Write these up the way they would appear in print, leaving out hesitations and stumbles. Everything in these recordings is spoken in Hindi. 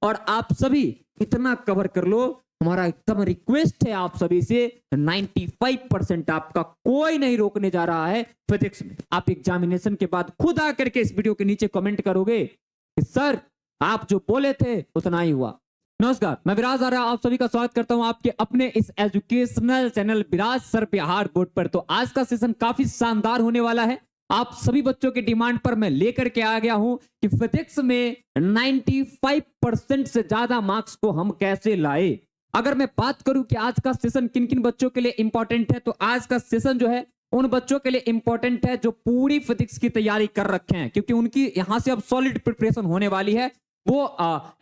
और आप सभी इतना कवर कर लो, हमारा एकदम रिक्वेस्ट है आप सभी से, 95% आपका कोई नहीं रोकने जा रहा है फिजिक्स में। आप एग्जामिनेशन के बाद खुद आकर के इस वीडियो के नीचे कमेंट करोगे कि सर आप जो बोले थे उतना ही हुआ। नमस्कार, मैं विराज आर्या आप सभी का स्वागत करता हूं आपके अपने इस एजुकेशनल चैनल विराज सर बिहार बोर्ड पर। तो आज का सेशन काफी शानदार होने वाला है। आप सभी बच्चों के डिमांड पर मैं लेकर के आ गया हूं कि फिजिक्स में 95% से ज्यादा मार्क्स को हम कैसे लाए। अगर मैं बात करूं कि आज का सेशन किन किन बच्चों के लिए इंपॉर्टेंट है, तो आज का सेशन जो है उन बच्चों के लिए इंपॉर्टेंट है जो पूरी फिजिक्स की तैयारी कर रखे हैं, क्योंकि उनकी यहां से अब सॉलिड प्रिपरेशन होने वाली है। वो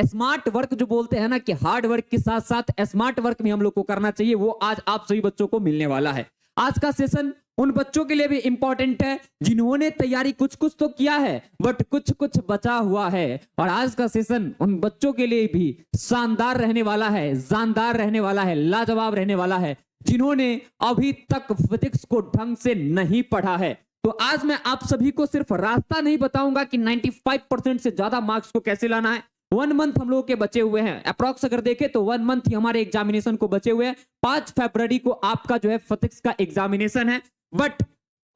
स्मार्ट वर्क जो बोलते हैं ना कि हार्ड वर्क के साथ साथ स्मार्ट वर्क भी हम लोग को करना चाहिए, वो आज आप सभी बच्चों को मिलने वाला है। आज का सेशन उन बच्चों के लिए भी इंपॉर्टेंट है जिन्होंने तैयारी कुछ कुछ तो किया है बट कुछ कुछ बचा हुआ है। और आज का सेशन उन बच्चों के लिए भी शानदार रहने वाला है, जानदार रहने वाला है, लाजवाब रहने वाला है जिन्होंने अभी तक फिजिक्स को ढंग से नहीं पढ़ा है। तो आज मैं आप सभी को सिर्फ रास्ता नहीं बताऊंगा कि 95% से ज्यादा मार्क्स को कैसे लाना है। 1 मंथ हम लोगों के बचे हुए हैं, अप्रॉक्स अगर देखें तो 1 मंथ ही हमारे एग्जामिनेशन को बचे हुए हैं। 5 फरवरी को आपका जो है फिजिक्स का एग्जामिनेशन है। बट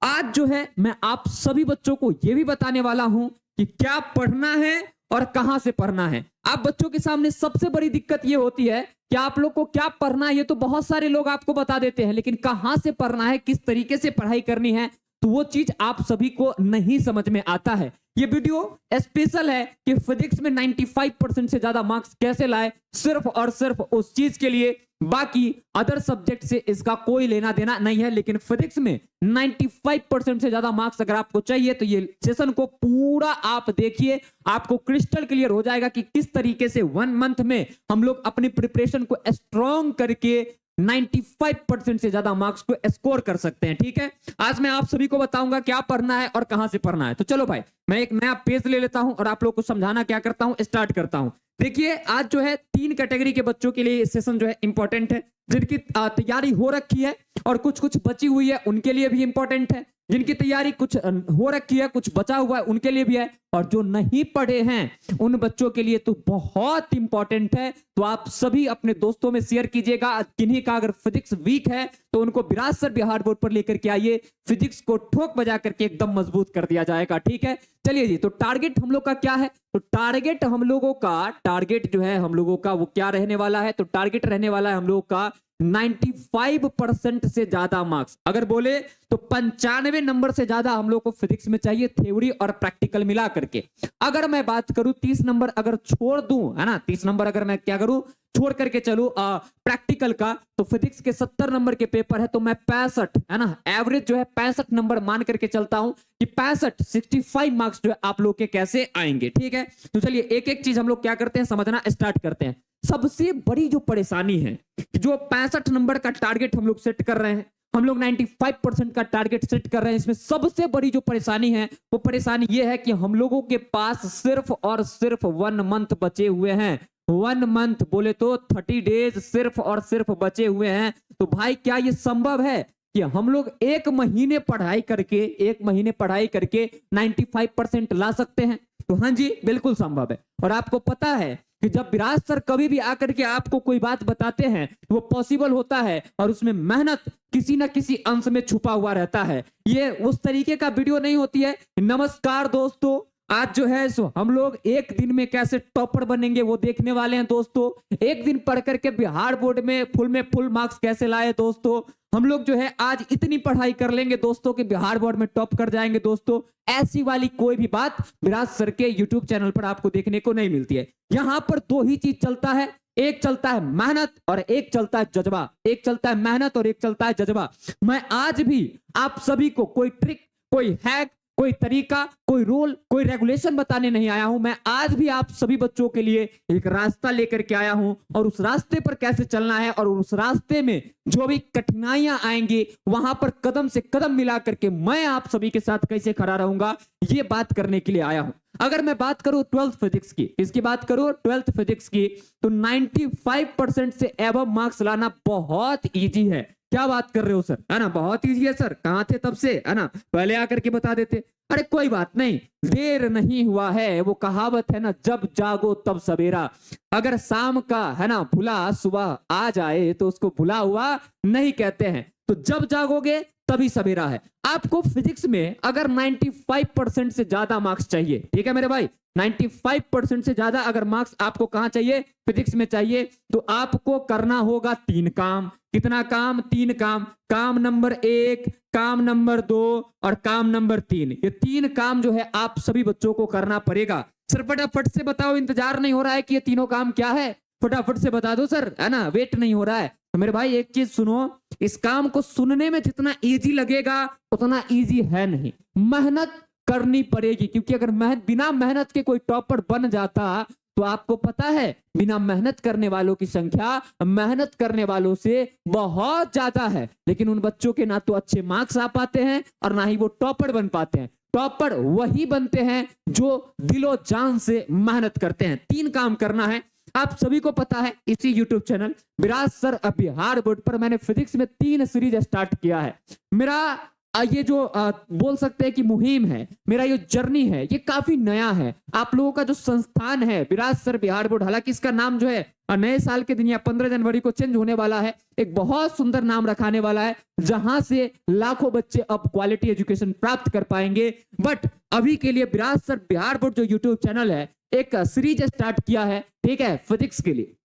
आज जो है मैं आप सभी बच्चों को यह भी बताने वाला हूं कि क्या पढ़ना है और कहां से पढ़ना है। आप बच्चों के सामने सबसे बड़ी दिक्कत यह होती है कि आप लोग को क्या पढ़ना है ये तो बहुत सारे लोग आपको बता देते हैं, लेकिन कहां से पढ़ना है, किस तरीके से पढ़ाई करनी है, तो वो चीज आप सभी को नहीं समझ में आता है। ये वीडियो स्पेशल है कि फिजिक्स में 95% से ज्यादा मार्क्स कैसे लाए, सिर्फ और सिर्फ उस चीज के लिए। बाकी अदर सब्जेक्ट से इसका कोई लेना देना नहीं है, लेकिन फिजिक्स में 95% से ज्यादा मार्क्स अगर आपको चाहिए तो ये सेशन को पूरा आप देखिए, आपको क्रिस्टल क्लियर हो जाएगा कि किस तरीके से 1 मंथ में हम लोग अपनी प्रिपरेशन को स्ट्रॉन्ग करके 95% से ज्यादा मार्क्स को स्कोर कर सकते हैं। ठीक है, आज मैं आप सभी को बताऊंगा क्या पढ़ना है और कहां से पढ़ना है। तो चलो भाई, मैं एक नया पेज ले लेता हूं और आप लोग को समझाना क्या करता हूं, स्टार्ट करता हूं। देखिए, आज जो है 3 कैटेगरी के बच्चों के लिए सेशन जो है इंपॉर्टेंट है, जिनकी तैयारी हो रखी है और कुछ कुछ बची हुई है उनके लिए भी इंपॉर्टेंट है, जिनकी तैयारी कुछ हो रखी है कुछ बचा हुआ है उनके लिए भी है, और जो नहीं पढ़े हैं उन बच्चों के लिए तो बहुत इंपॉर्टेंट है। तो आप सभी अपने दोस्तों में शेयर कीजिएगा। किन्हीं का अगर फिजिक्स वीक है तो उनको विराज सर बिहार बोर्ड पर लेकर के आइए, फिजिक्स को ठोक बजा करके एकदम मजबूत कर दिया जाएगा। ठीक है, चलिए जी। तो टारगेट हम लोग का क्या है, तो टारगेट हम लोगों का टारगेट जो है हम लोगों का वो क्या रहने वाला है, तो टारगेट रहने वाला है हम लोगों का 95% से ज्यादा मार्क्स। अगर बोले तो 95 नंबर से ज्यादा हम लोग को फिजिक्स में चाहिए, थ्योरी और प्रैक्टिकल मिला करके। अगर मैं बात करूं 30 नंबर अगर छोड़ दूं, है ना, 30 नंबर अगर मैं क्या करूं छोड़ करके चलूं प्रैक्टिकल का, तो फिजिक्स के 70 नंबर के पेपर है तो मैं 65, है ना, एवरेज जो है 65 नंबर मान करके चलता हूं कि 65 मार्क्स जो है आप लोग के कैसे आएंगे। ठीक है, तो चलिए एक एक चीज हम लोग क्या करते हैं समझना स्टार्ट करते हैं। सबसे बड़ी जो परेशानी है, जो 65 नंबर का टारगेट हम लोग सेट कर रहे हैं, हम लोग 95% का टारगेट सेट कर रहे हैं, इसमें सबसे बड़ी जो परेशानी है वो परेशानी ये है कि हम लोगों के पास सिर्फ और सिर्फ 1 मंथ बचे हुए हैं। 1 मंथ बोले तो 30 डेज सिर्फ और सिर्फ बचे हुए हैं। तो भाई क्या ये संभव है कि हम लोग 1 महीने पढ़ाई करके 95% ला सकते हैं? तो हाँ जी, बिल्कुल संभव है। और आपको पता है कि जब विराज सर कभी भी आकर के आपको कोई बात बताते हैं वो पॉसिबल होता है और उसमें मेहनत किसी ना किसी अंश में छुपा हुआ रहता है। ये उस तरीके का वीडियो नहीं होती है नमस्कार दोस्तों आज जो है सो हम लोग एक दिन में कैसे टॉपर बनेंगे वो देखने वाले हैं दोस्तों। एक दिन पढ़ करके बिहार बोर्ड में फुल मार्क्स कैसे लाए दोस्तों। हम लोग जो है आज इतनी पढ़ाई कर लेंगे दोस्तों कि बिहार बोर्ड में टॉप कर जाएंगे दोस्तों। ऐसी वाली कोई भी बात विराज सर के यूट्यूब चैनल पर आपको देखने को नहीं मिलती है। यहाँ पर 2 ही चीज चलता है, एक चलता है मेहनत और एक चलता है जज्बा। एक चलता है मेहनत और एक चलता है जज्बा। मैं आज भी आप सभी को कोई ट्रिक, कोई हैक, कोई तरीका, कोई रूल, कोई रेगुलेशन बताने नहीं आया हूं। मैं आज भी आप सभी बच्चों के लिए एक रास्ता लेकर के आया हूं और उस रास्ते पर कैसे चलना है और उस रास्ते में जो भी कठिनाइयां आएंगी वहां पर कदम से कदम मिला करके मैं आप सभी के साथ कैसे खड़ा रहूंगा ये बात करने के लिए आया हूं। अगर मैं बात करूं 12th फिजिक्स की, इसकी बात करूं 12th फिजिक्स की, तो 95% से एबव मार्क्स लाना बहुत इजी है। क्या बात कर रहे हो सर, है ना, बहुत ईजी है सर, कहाँ थे तब से, है ना, पहले आकर के बता देते। अरे कोई बात नहीं, देर नहीं हुआ है, वो कहावत है ना, जब जागो तब सवेरा। अगर शाम का, है ना, भुला सुबह आ जाए तो उसको भुला हुआ नहीं कहते हैं। तो जब जागोगे तभी सवेरा है। आपको फिजिक्स में अगर 95% से ज्यादा मार्क्स चाहिए, ठीक है मेरे भाई, 95% से ज्यादा अगर मार्क्स आपको कहां चाहिए, फिजिक्स में चाहिए, तो आपको करना होगा 3 काम। कितना काम? 3 काम। काम नंबर 1, काम नंबर 2 और काम नंबर 3। ये 3 काम जो है आप सभी बच्चों को करना पड़ेगा। सर फटाफट से बताओ, इंतजार नहीं हो रहा है कि ये तीनों काम क्या है? फटाफट से बता दो सर, है ना, वेट नहीं हो रहा है। तो मेरे भाई एक चीज सुनो, इस काम को सुनने में जितना इजी लगेगा उतना इजी है नहीं, मेहनत करनी पड़ेगी। क्योंकि अगर बिना मेहनत के कोई टॉपर बन जाता तो आपको पता है बिना मेहनत करने वालों की संख्या मेहनत करने वालों से बहुत ज्यादा है। लेकिन उन बच्चों के ना तो अच्छे मार्क्स आ पाते हैं और ना ही वो टॉपर बन पाते हैं। टॉपर वही बनते हैं जो दिलो जान से मेहनत करते हैं। 3 काम करना है, आप सभी को पता है। इसी YouTube चैनल विराज सर बिहार बोर्ड पर मैंने फिजिक्स में 3 सीरीज स्टार्ट किया है। मेरा ये जो बोल सकते हैं कि मुहिम है, मेरा ये जर्नी है, ये काफी नया है। आप लोगों का जो संस्थान है विराज सर बिहार बोर्ड, हालांकि इसका नाम जो है नए साल के दिन या 15 जनवरी को चेंज होने वाला है, एक बहुत सुंदर नाम रखाने वाला है जहां से लाखों बच्चे अब क्वालिटी एजुकेशन प्राप्त कर पाएंगे। बट अभी के लिए विराज सर बिहार बोर्ड जो यूट्यूब चैनल है, एक सीरीज स्टार्ट किया है, ठीक है, फिजिक्स के लिए।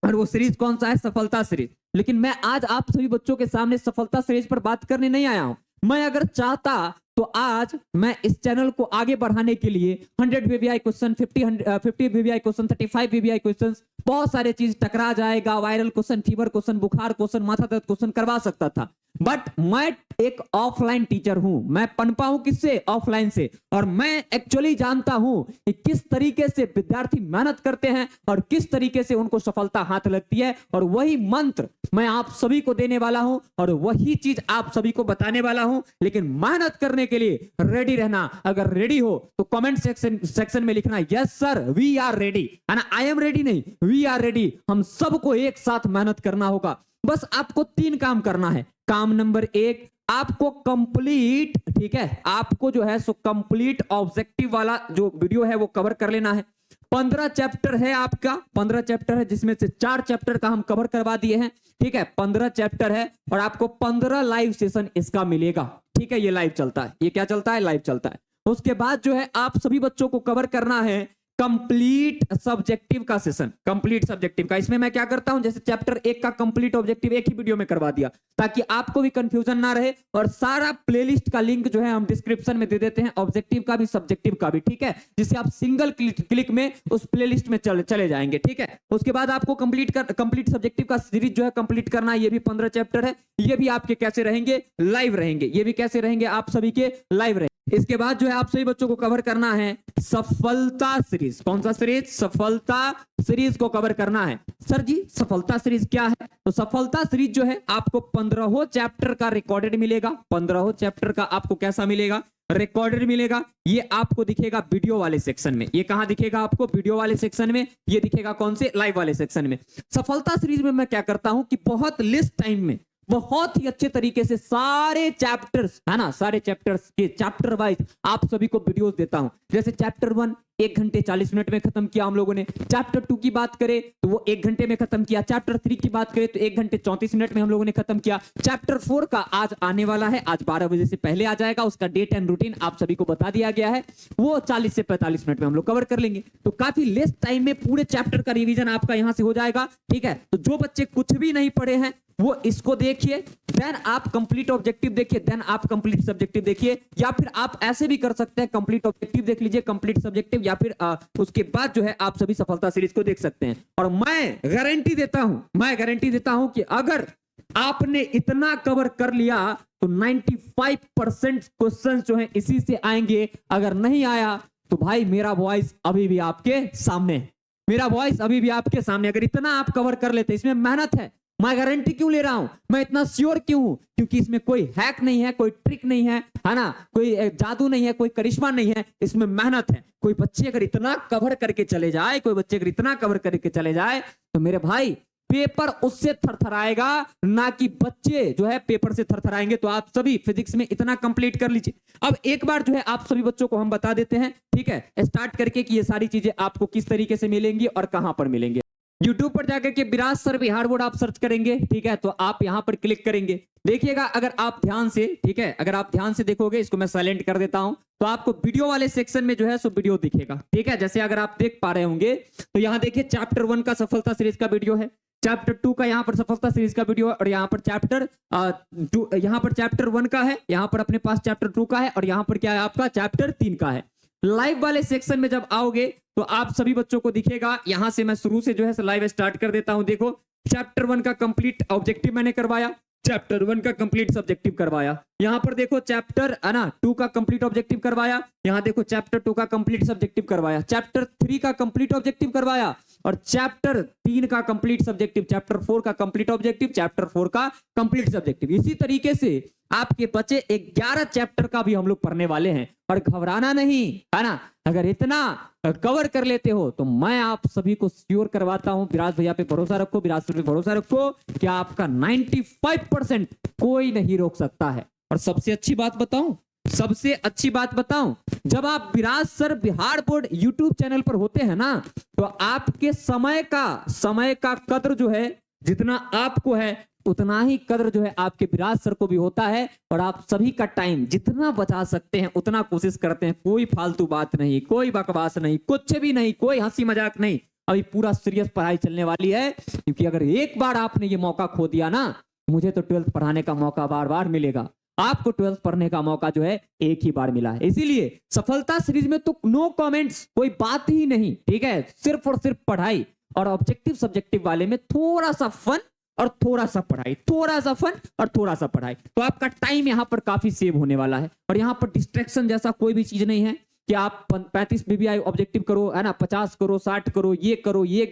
और वो सीरीज कौन सा है? सफलता सीरीज। लेकिन मैं आज आप सभी बच्चों के सामने सफलता सीरीज पर बात करने नहीं आया हूं। मैं अगर चाहता तो आज मैं इस चैनल को आगे बढ़ाने के लिए 100 VVI question, 50 VVI question, 35 VVI question, बहुत सारे चीज टकरा जाएगा, वायरल क्वेश्चन, फीवर क्वेश्चन, बुखार क्वेश्चन, माथा दर्द क्वेश्चन करवा सकता था। बट मैं एक ऑफलाइन टीचर हूं, मैं पनपा हूं किससे? ऑफलाइन से। और मैं एक्चुअली जानता हूं कि किस तरीके से विद्यार्थी मेहनत करते हैं और किस तरीके से उनको सफलता हाथ लगती है। और वही मंत्र मैं आप सभी को देने वाला हूं और वही चीज आप सभी को बताने वाला हूं। लेकिन मेहनत करने के लिए रेडी रहना। अगर रेडी हो तो कमेंट सेक्शन में लिखना yes sir we are ready, है ना, आई एम रेडी नहीं, वी आर रेडी। हम सबको एक साथ मेहनत करना होगा। बस आपको 3 काम करना है। काम नंबर 1, आपको कंप्लीट, ठीक है, आपको जो है सो कंप्लीट ऑब्जेक्टिव वाला जो वीडियो है वो कवर कर लेना है। 15 चैप्टर है आपका, 15 चैप्टर है जिसमें से 4 चैप्टर का हम कवर करवा दिए हैं, ठीक है, 15 चैप्टर है और आपको 15 लाइव सेशन इसका मिलेगा, ठीक है। ये लाइव चलता है, ये क्या चलता है? लाइव चलता है। उसके बाद जो है आप सभी बच्चों को कवर करना है कंप्लीट सब्जेक्टिव का सेशन, कंप्लीट सब्जेक्टिव का। इसमें मैं क्या करता हूं, जैसे चैप्टर 1 का कंप्लीट ऑब्जेक्टिव एक ही वीडियो में करवा दिया ताकि आपको भी कंफ्यूजन ना रहे। और सारा प्लेलिस्ट का लिंक जो है हम डिस्क्रिप्शन में दे देते हैं, ऑब्जेक्टिव का भी सब्जेक्टिव का भी, ठीक है, जिससे आप सिंगल क्लिक में उस प्लेलिस्ट में चले जाएंगे, ठीक है। उसके बाद आपको कंप्लीट सब्जेक्टिव का सीरीज जो है कंप्लीट करना है। ये भी 15 चैप्टर है, ये भी आपके कैसे रहेंगे? लाइव रहेंगे। ये भी कैसे रहेंगे? आप सभी के लाइव रहेंगे। इसके बाद जो है आप सभी बच्चों को कवर करना है सफलता सीरीज। कौन सा सीरीज? सफलता सीरीज को कवर करना है। सर जी सफलता सीरीज क्या है? तो सफलता सीरीज जो है आपको 15 चैप्टर का रिकॉर्डेड मिलेगा। 15 चैप्टर का आपको कैसा मिलेगा? रिकॉर्डेड मिलेगा। ये आपको दिखेगा वीडियो वाले सेक्शन में। ये कहां दिखेगा आपको? वीडियो वाले सेक्शन में। ये दिखेगा कौन से? लाइव वाले सेक्शन में। सफलता सीरीज में मैं क्या करता हूं कि बहुत लिस्ट टाइम में बहुत ही अच्छे तरीके से सारे चैप्टर्स, है ना, सारे चैप्टर्स के चैप्टर वाइज आप सभी को वीडियोस देता हूं। जैसे चैप्टर 1 1 घंटे 40 मिनट में खत्म किया हम लोगों ने। चैप्टर 2 की बात करें तो वो 1 घंटे में खत्म किया। चैप्टर 3 की बात करें तो 1 घंटे 34 मिनट में हम लोगों ने खत्म किया। चैप्टर 4 का आज आने वाला है, आज 12 बजे से पहले आ जाएगा। उसका डेट एंड रूटीन आप सभी को बता दिया गया है। वो 40 से 45 मिनट में हम लोग कवर कर लेंगे। तो काफी लेस टाइम में पूरे चैप्टर का रिवीजन आपका यहां से हो जाएगा, ठीक है। तो जो बच्चे कुछ भी नहीं पढ़े हैं वो इसको देखिए, देन आप कंप्लीट ऑब्जेक्टिव देखिए, देन आप कंप्लीट सब्जेक्टिव देखिए। या फिर आप ऐसे भी कर सकते हैं, कंप्लीट ऑब्जेक्टिव देख लीजिए, कंप्लीट सब्जेक्टिव, या फिर उसके बाद जो है आप सभी सफलता सीरीज को देख सकते हैं। और मैं गारंटी देता हूं कि अगर आपने इतना कवर कर लिया तो 95% क्वेश्चन जो है इसी से आएंगे। अगर नहीं आया तो भाई मेरा वॉइस अभी भी आपके सामने है, मेरा वॉइस अभी भी आपके सामने। अगर इतना आप कवर कर लेते, इसमें मेहनत है। मैं गारंटी क्यों ले रहा हूं, मैं इतना श्योर क्यों हूं? क्योंकि इसमें कोई हैक नहीं है, कोई ट्रिक नहीं है, है ना, कोई जादू नहीं है, कोई करिश्मा नहीं है। इसमें मेहनत है। कोई बच्चे अगर इतना कवर करके चले जाए, कोई बच्चे अगर इतना कवर करके चले जाए तो मेरे भाई पेपर उससे थरथराएगा, ना कि बच्चे जो है पेपर से थरथराएंगे। तो आप सभी फिजिक्स में इतना कंप्लीट कर लीजिए। अब एक बार जो है आप सभी बच्चों को हम बता देते हैं, ठीक है, स्टार्ट करके कि ये सारी चीजें आपको किस तरीके से मिलेंगी और कहां पर मिलेंगे। YouTube पर जाकर के विराज सर बिहार बोर्ड आप सर्च करेंगे, ठीक है, तो आप यहां पर क्लिक करेंगे। देखिएगा अगर आप ध्यान से, ठीक है, अगर आप ध्यान से देखोगे, इसको मैं साइलेंट कर देता हूं, तो आपको वीडियो वाले सेक्शन में जो है सो वीडियो दिखेगा, ठीक है। जैसे अगर आप देख पा रहे होंगे तो यहां देखिए चैप्टर 1 का सफलता सीरीज का वीडियो है, चैप्टर 2 का यहाँ पर सफलता सीरीज का वीडियो है, और यहाँ पर चैप्टर 1 का है, यहाँ पर अपने पास चैप्टर 2 का है, और यहाँ पर क्या है आपका चैप्टर 3 का है। लाइव वाले सेक्शन में जब आओगे तो आप सभी बच्चों को दिखेगा। यहां से मैं शुरू से जो है लाइव स्टार्ट कर देता हूं। देखो चैप्टर 1 का कंप्लीट ऑब्जेक्टिव मैंने करवाया, चैप्टर 1 का कंप्लीट सब्जेक्टिव करवाया। यहां पर देखो चैप्टर 2 का कंप्लीट ऑब्जेक्टिव करवाया, यहां देखो चैप्टर 2 का कंप्लीट सब्जेक्टिव करवाया, चैप्टर 3 का कंप्लीट ऑब्जेक्टिव करवाया, और चैप्टर 3 का कंप्लीट सब्जेक्टिव, चैप्टर 4 का कंप्लीट ऑब्जेक्टिव, चैप्टर 4 का कंप्लीट सब्जेक्टिव। इसी तरीके से आपके बचे 11 चैप्टर का भी हम लोग पढ़ने वाले हैं, और घबराना नहीं है ना। अगर इतना कवर कर लेते हो तो मैं आप सभी को श्योर करवाता हूं, विराज भैया पे भरोसा रखो, विराज सर पे भरोसा रखो कि आपका 95% कोई नहीं रोक सकता है। और सबसे अच्छी बात बताऊं, सबसे अच्छी बात बताऊं, जब आप Viraj sir Bihar board YouTube channel पर होते हैं ना, तो आपके समय का कद्र जो है, जितना आपको है उतना ही कद्र जो है आपके विराज सर को भी होता है। और आप सभी का टाइम जितना बचा सकते हैं उतना कोशिश करते हैं। कोई फालतू बात नहीं, कोई बकवास नहीं, कुछ भी नहीं, कोई हंसी मजाक नहीं। अभी पूरा सीरियस पढ़ाई चलने वाली है, क्योंकि अगर एक बार आपने ये मौका खो दिया ना, मुझे तो 12th पढ़ाने का मौका बार बार मिलेगा, आपको 12th पढ़ने का मौका जो है एक ही बार मिला है। इसीलिए सफलता सीरीज में तो नो कमेंट्स, कोई बात ही नहीं, ठीक है, सिर्फ और सिर्फ पढ़ाई। और ऑब्जेक्टिव सब्जेक्टिव वाले में थोड़ा सा फन और थोड़ा सा पढ़ाई, थोड़ा सा फन और थोड़ा सा पढ़ाई। तो आपका टाइम यहाँ पर काफी सेव होने वाला है। और यहाँ पर डिस्ट्रैक्शन जैसा कोई भी चीज नहीं है कि आप 35 बीबीआई ऑब्जेक्टिव करो, है ना, 50 करो, 60 करो, ये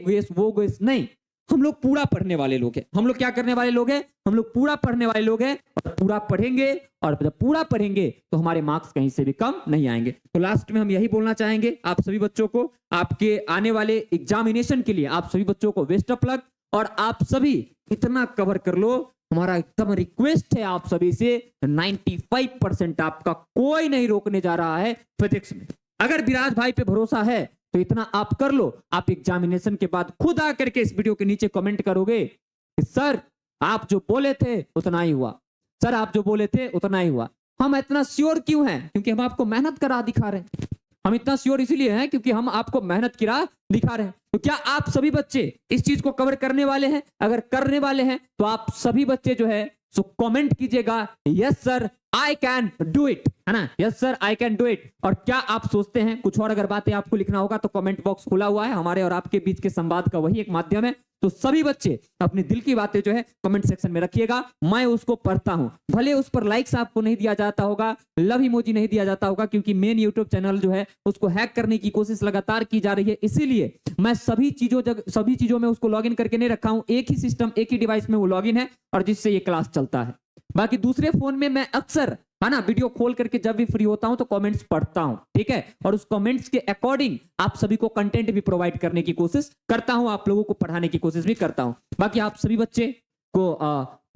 गेस वो गेस, नहीं। हम लोग पूरा पढ़ने वाले लोग हैं। हम लोग क्या करने वाले लोग हैं? हम लोग पूरा पढ़ने वाले लोग हैं, और पूरा पढ़ेंगे। और जब पूरा पढ़ेंगे तो हमारे मार्क्स कहीं से भी कम नहीं आएंगे। तो लास्ट में हम यही बोलना चाहेंगे आप सभी बच्चों को, आपके आने वाले एग्जामिनेशन के लिए आप सभी बच्चों को बेस्ट ऑफ लक। और आप सभी इतना कवर कर लो, हमारा एकदम रिक्वेस्ट है आप सभी से, 95% आपका कोई नहीं रोकने जा रहा है फिजिक्स में। अगर विराज भाई पे भरोसा है तो इतना आप कर लो। आप एग्जामिनेशन के बाद खुद आकर के इस वीडियो के नीचे कमेंट करोगे कि सर आप जो बोले थे उतना ही हुआ, सर आप जो बोले थे उतना ही हुआ। हम इतना श्योर क्यों हैं? क्योंकि हम आपको मेहनत करा दिखा रहे हैं। हम इतना श्योर इसलिए हैं क्योंकि हम आपको मेहनत की राह दिखा रहे हैं। तो क्या आप सभी बच्चे इस चीज को कवर करने वाले हैं? अगर करने वाले हैं तो आप सभी बच्चे जो है सो कमेंट कीजिएगा, yes sir I can do it, है ना, yes sir I can do it. और क्या आप सोचते हैं कुछ और अगर बातें आपको लिखना होगा तो कमेंट बॉक्स खुला हुआ है, हमारे और आपके बीच के संवाद का वही एक माध्यम है। तो सभी बच्चे अपने दिल की बातें जो है कमेंट सेक्शन में रखिएगा, मैं उसको पढ़ता हूं। भले उस पर लाइक्स आपको नहीं दिया जाता होगा, लव इमोजी नहीं दिया जाता होगा, क्योंकि मेन यूट्यूब चैनल जो है उसको हैक करने की कोशिश लगातार की जा रही है। इसीलिए मैं सभी चीजों में उसको लॉगिन करके नहीं रखा हूं। एक ही सिस्टम, एक ही डिवाइस में वो लॉगिन है, और जिससे ये क्लास चलता है। बाकी दूसरे फोन में मैं अक्सर, है ना, वीडियो खोल करके जब भी फ्री होता हूं तो कमेंट्स पढ़ता हूं, ठीक है, और उस कमेंट्स के अकॉर्डिंग आप सभी को कंटेंट भी प्रोवाइड करने की कोशिश करता हूं, आप लोगों को पढ़ाने की कोशिश भी करता हूं। बाकी आप सभी बच्चे को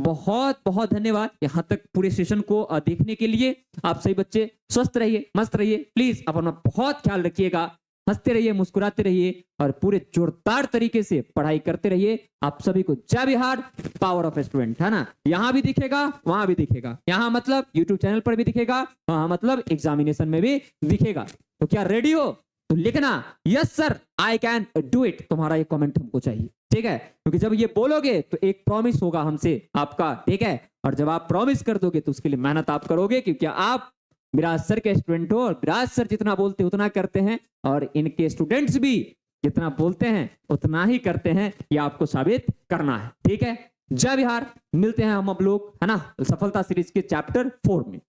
बहुत बहुत धन्यवाद यहां तक पूरे सेशन को देखने के लिए। आप सभी बच्चे स्वस्थ रहिए, मस्त रहिए, प्लीज अपना बहुत ख्याल रखिएगा, हंसते रहिए, मुस्कुराते रहिए, और पूरे जोरदार तरीके से पढ़ाई करते रहिए। आप सभी को जय बिहार, पावर ऑफ स्टूडेंट, है ना, यहां भी दिखेगा, वहां भी दिखेगा, यहां मतलब यूट्यूब चैनल पर भी दिखेगा, वहां मतलब एग्जामिनेशन में भी दिखेगा। तो क्या रेडी हो? तो लिखना yes sir I can do it, तुम्हारा ये कमेंट हमको चाहिए, ठीक है, क्योंकि जब ये बोलोगे तो एक प्रॉमिस होगा हमसे आपका, ठीक है, और जब आप प्रॉमिस कर दोगे तो उसके लिए मेहनत आप करोगे, क्योंकि आप विराज सर के स्टूडेंट हो, और विराज सर जितना बोलते हैं उतना करते हैं, और इनके स्टूडेंट्स भी जितना बोलते हैं उतना ही करते हैं। ये आपको साबित करना है, ठीक है। जय बिहार। मिलते हैं हम अब लोग, है ना, सफलता सीरीज के चैप्टर 4 में।